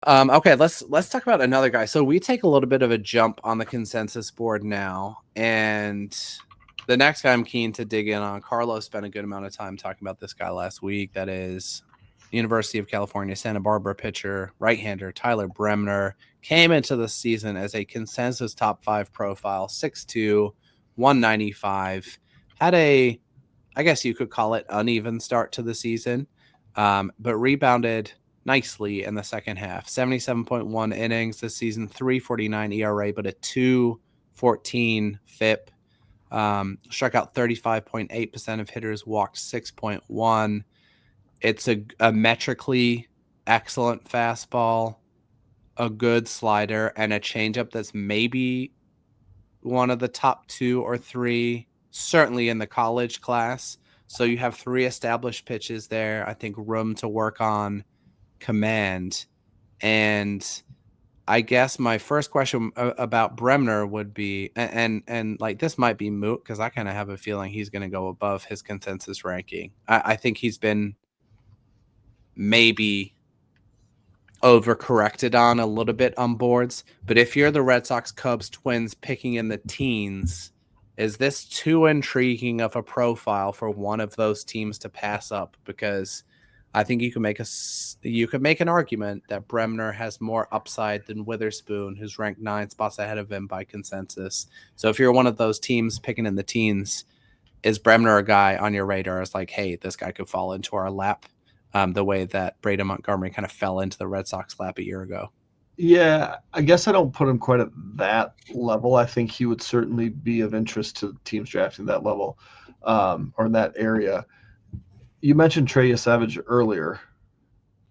Okay, let's talk about another guy. So we take a little bit of a jump on the consensus board now, and the next guy I'm keen to dig in on. Carlos spent a good amount of time talking about this guy last week. That is University of California, Santa Barbara pitcher, right-hander Tyler Bremner. Came into the season as a consensus top 5 profile, 6'2", 195. Had a, I guess you could call it, uneven start to the season, but rebounded nicely in the second half. 77.1 innings this season, 3.49 ERA, but a 2.14 FIP. Struck out 35.8% of hitters, walked 6.1. It's a metrically excellent fastball, a good slider, and a changeup that's maybe one of the top 2 or 3, certainly in the college class. So you have 3 established pitches there. I think room to work on command. And I guess my first question about Bremner would be, and like this might be moot because I kind of have a feeling he's going to go above his consensus ranking. I think he's been maybe overcorrected on a little bit on boards. But if you're the Red Sox, Cubs, Twins picking in the teens, is this too intriguing of a profile for one of those teams to pass up? Because I think you can make an argument that Bremner has more upside than Witherspoon, who's ranked 9 spots ahead of him by consensus. So if you're one of those teams picking in the teens, is Bremner a guy on your radar? It's like, hey, this guy could fall into our lap, the way that Braden Montgomery kind of fell into the Red Sox lap a year ago. Yeah, I guess I don't put him quite at that level. I think he would certainly be of interest to teams drafting that level, or in that area. You mentioned Trey Savage earlier.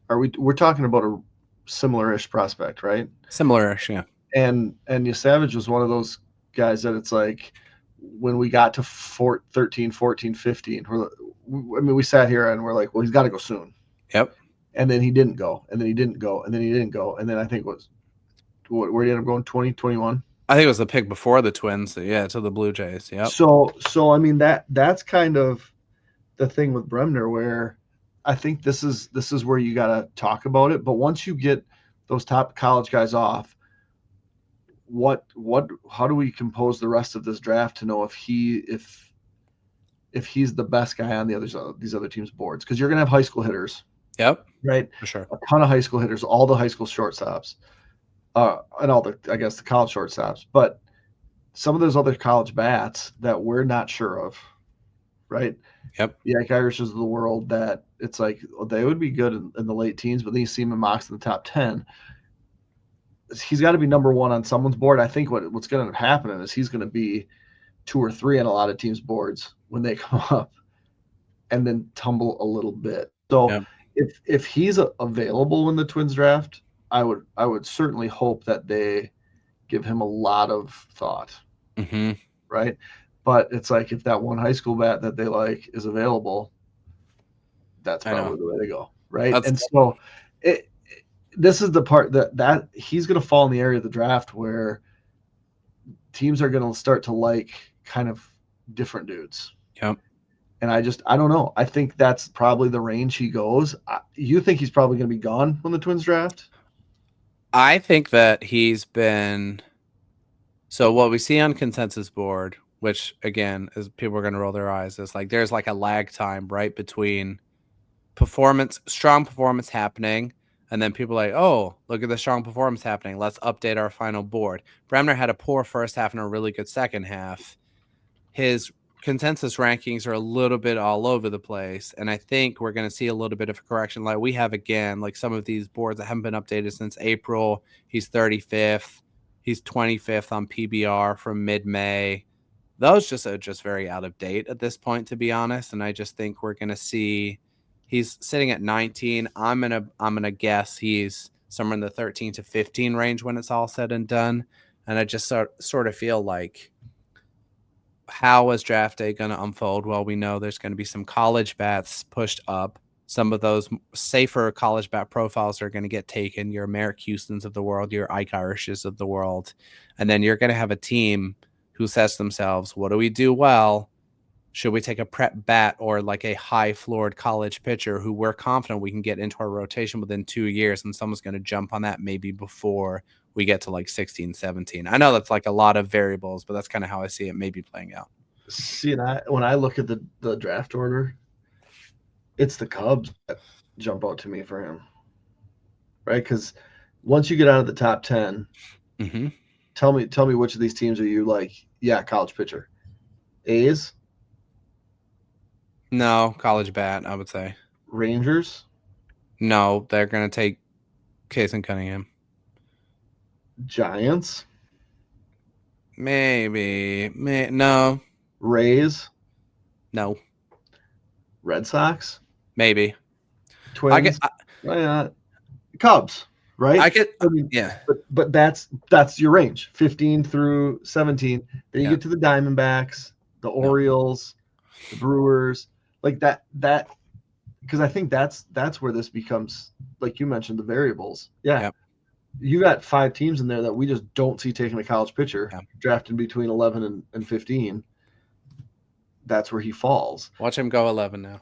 We're talking about a similar-ish prospect, right? Similar-ish, yeah. And Savage was one of those guys that it's like when we got to 13, 14, 15, we sat here and we're like, well, he's got to go soon. Yep. And then he didn't go, and then he didn't go, and then he didn't go, and then I think where he ended up going, 2021. I think it was the pick before the Twins, to the Blue Jays. Yep. So I mean that's kind of the thing with Bremner, where I think this is where you got to talk about it. But once you get those top college guys off, how do we compose the rest of this draft to know if he's the best guy on these other teams' boards? Because you're gonna have high school hitters. Yep. Right. For sure. A ton of high school hitters, all the high school shortstops, and all the college shortstops, but some of those other college bats that we're not sure of. Right. Yep. The Ike Irishes of the world that it's like they would be good in the late teens, but then you see him in mocks in the top 10. He's got to be number 1 on someone's board. I think what's going to end up happening is he's going to be 2 or 3 on a lot of teams' boards when they come up, and then tumble a little bit. So yep. if he's available in the Twins draft, I would certainly hope that they give him a lot of thought. Mm-hmm. Right. But it's like if that one high school bat that they like is available, that's probably the way to go. Right. And so this is the part that he's going to fall in the area of the draft where teams are going to start to like kind of different dudes. Yep. And I don't know. I think that's probably the range he goes. You think he's probably going to be gone when the Twins draft? I think that he's been. So what we see on consensus board, which again is people are going to roll their eyes, is like there's like a lag time right between strong performance happening, and then people are like, oh, look at the strong performance happening, let's update our final board. Bremner had a poor first half and a really good second half. His consensus rankings are a little bit all over the place, and I think we're going to see a little bit of a correction like we have again, like some of these boards that haven't been updated since April. He's 35th. He's 25th on PBR from mid-May. Those are just very out of date at this point, to be honest. And I just think we're going to see he's sitting at 19. I'm gonna guess he's somewhere in the 13 to 15 range when it's all said and done. And I just sort of feel like, how is draft day going to unfold? Well, we know there's going to be some college bats pushed up. Some of those safer college bat profiles are going to get taken, your Merrick Houstons of the world, your Ike Irishes of the world. And then you're going to have a team who says to themselves, what do we do well? should we take a prep bat or like a high floored college pitcher who we're confident we can get into our rotation within 2 years, and someone's going to jump on that maybe before we get to like 16, 17. I know that's like a lot of variables, but that's kind of how I see it maybe playing out. See, and when I look at the draft order, it's the Cubs that jump out to me for him, right? Because once you get out of the top 10, tell me which of these teams are you like? Yeah, college pitcher. A's? No, college bat, I would say. Rangers? No, they're going to take Case and Cunningham. Giants? Maybe. No. Rays? No. Red Sox? Maybe. Twins? Why not? Cubs, right? I mean, yeah. But that's your range, 15 through 17. Then you get to the Diamondbacks, the Orioles, the Brewers, like that because I think that's where this becomes, like you mentioned, the variables. Yeah. Yep. You got 5 teams in there that we just don't see taking a college pitcher, drafting between 11 and 15. That's where he falls. Watch him go 11 now.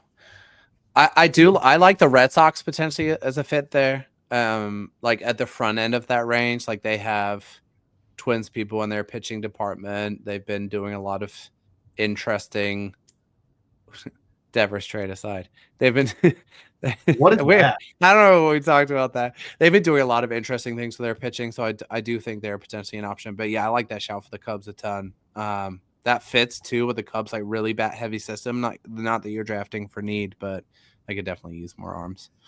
I like the Red Sox potentially as a fit there. Like at the front end of that range, like they have Twins people in their pitching department. They've been doing a lot of interesting Devers trade aside. They've been what is that? I don't know what we talked about that. They've been doing a lot of interesting things with their pitching, so I do think they're potentially an option. But yeah, I like that shout for the Cubs a ton. That fits too with the Cubs like really bat heavy system. Not that you're drafting for need, but I could definitely use more arms.